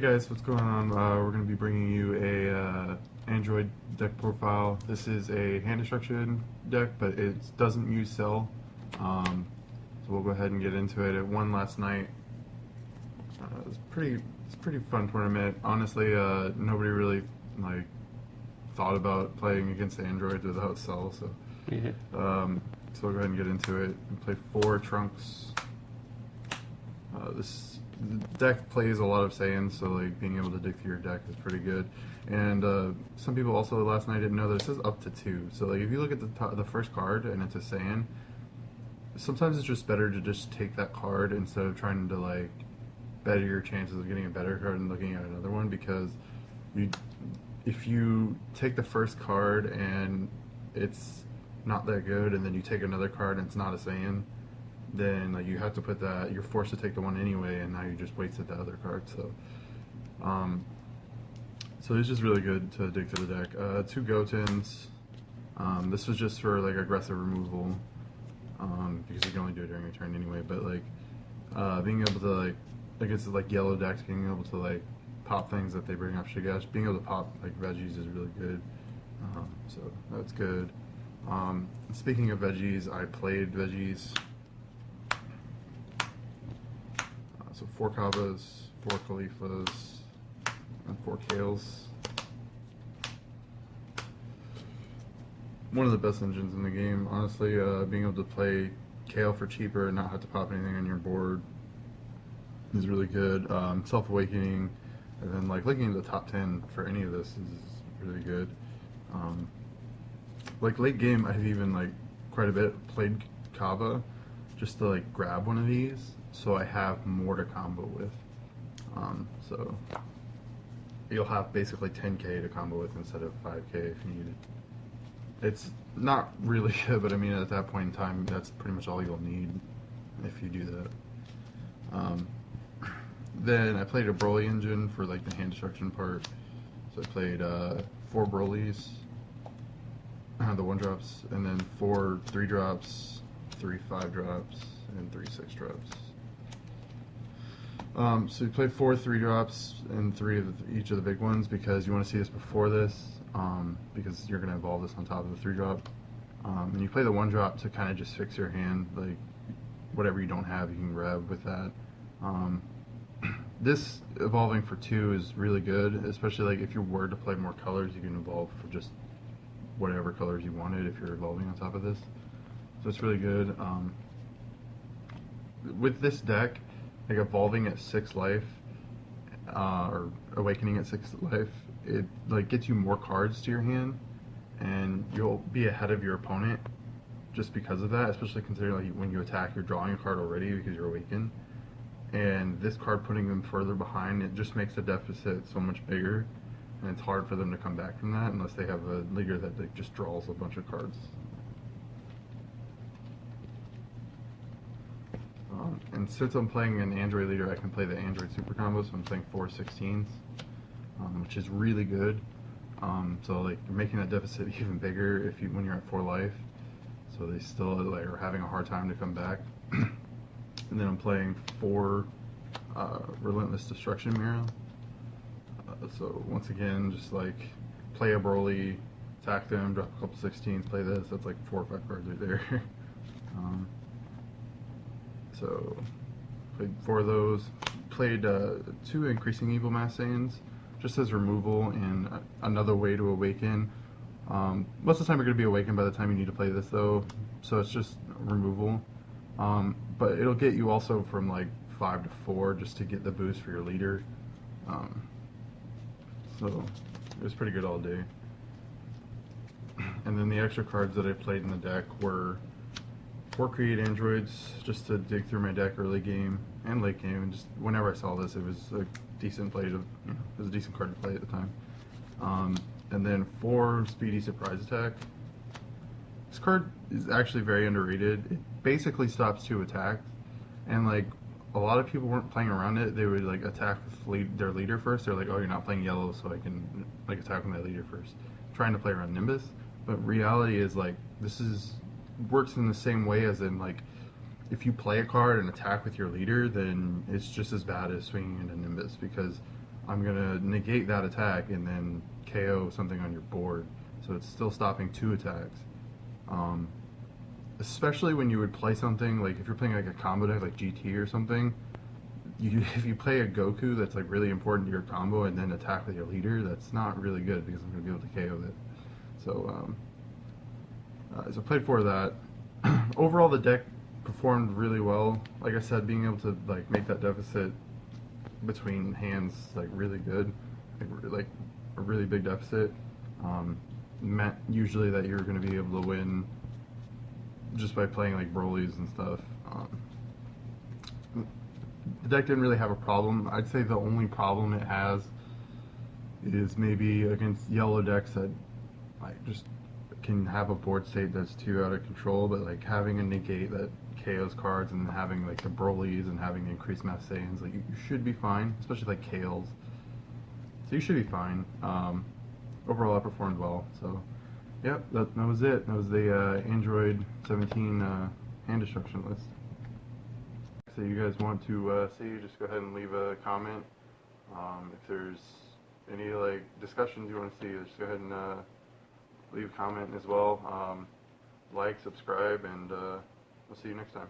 guys, what's going on? We're going to be bringing you a Android deck profile. This is a hand destruction deck, but it doesn't use cell. So we'll go ahead and get into it. It won last night. It's pretty fun tournament. Honestly, nobody really thought about playing against Android without cell. So so we'll go ahead and get into it. We play 4 trunks. This deck plays a lot of Saiyans, so being able to dig through your deck is pretty good. And some people also last night didn't know that it says up to 2. So if you look at the first card and it's a Saiyan, sometimes it's just better to just take that card instead of trying to better your chances of getting a better card and looking at another one, because if you take the first card and it's not that good, and then you take another card and it's not a Saiyan, then you have to put that, you're forced to take the one anyway, and now you just wasted the other card. So it's just really good to dig through the deck. 2 Gotens. This was just for aggressive removal, because you can only do it during your turn anyway. But being able to against yellow decks, being able to pop things that they bring up Shigesh, being able to pop veggies is really good. So that's good. Speaking of veggies, I played veggies. So 4 Kabbas, 4 Khalifas, and 4 Kales. One of the best engines in the game, honestly. Being able to play Kale for cheaper and not have to pop anything on your board is really good. Self-awakening, and then looking at the top 10 for any of this is really good. Late game, I've even quite a bit played Kaba just to grab one of these, so I have more to combo with. So you'll have basically 10k to combo with instead of 5k if you need it. It's not really good, but I mean at that point in time, that's pretty much all you'll need if you do that. Then I played a Broly engine for the hand destruction part. So I played 4 Brolys, the 1-drops, and then 4 3-drops, 3 5-drops, and 3 6-drops. So you play 4 3-drops and 3 of each of the big ones, because you want to see this before this, because you're going to evolve this on top of the 3-drop. And you play the 1-drop to kind of just fix your hand, whatever you don't have you can grab with that. This evolving for 2 is really good, especially if you were to play more colors, you can evolve for just whatever colors you wanted if you're evolving on top of this. So it's really good. With this deck, evolving at 6 life, or awakening at 6 life, it gets you more cards to your hand, and you'll be ahead of your opponent just because of that, especially considering when you attack, you're drawing a card already because you're awakened. And this card putting them further behind, it just makes the deficit so much bigger, and it's hard for them to come back from that unless they have a leader that just draws a bunch of cards. And since I'm playing an Android leader, I can play the Android super combo, so I'm playing 4 16s, which is really good. So you're making that deficit even bigger when you're at 4 life, so they still are having a hard time to come back. And then I'm playing 4 Relentless Destruction Mirror. So once again, just play a Broly, attack them, drop a couple 16s, play this. That's 4 or 5 cards right there. So played 4 of those. Played 2 Increasing Evil Mass Saiyans, just as removal and another way to awaken. Most of the time you're going to be awakened by the time you need to play this though, so it's just removal. But it'll get you also from 5 to 4 just to get the boost for your leader. So it was pretty good all day. And then the extra cards that I played in the deck were 4 Create Androids, just to dig through my deck early game and late game. And just whenever I saw this, it was a decent play to, it was a decent card to play at the time. And then 4 Speedy Surprise Attack. This card is actually very underrated. It basically stops 2 attacks, and a lot of people weren't playing around it. They would attack with their leader first. They're oh, you're not playing yellow, so I can attack with my leader first, trying to play around Nimbus. But reality is this works in the same way as in if you play a card and attack with your leader, then it's just as bad as swinging into Nimbus, because I'm gonna negate that attack and then KO something on your board. So it's still stopping 2 attacks. Um, Especially when you would play something like if you're playing like a combo deck like GT or something. If you play a Goku that's like really important to your combo and then attack with your leader, that's not really good because I'm gonna be able to KO it. So I played for that. Overall, the deck performed really well. Like I said, being able to like make that deficit between hands like really good, like a really big deficit, meant usually that you're going to be able to win just by playing like Broly's and stuff. The deck didn't really have a problem. I'd say the only problem it has is maybe against yellow decks that like just can have a board state that's too out of control, but like having a negate that KOs cards and having like the Broly's and having increased mass Saiyans, like you should be fine, especially like Kales. So you should be fine. Overall, I performed well. So, yep, that was it. That was the Android 17 hand destruction list. So you guys want to see, just go ahead and leave a comment. If there's any like discussions you want to see, just go ahead and leave a comment as well. Like, subscribe, and we'll see you next time.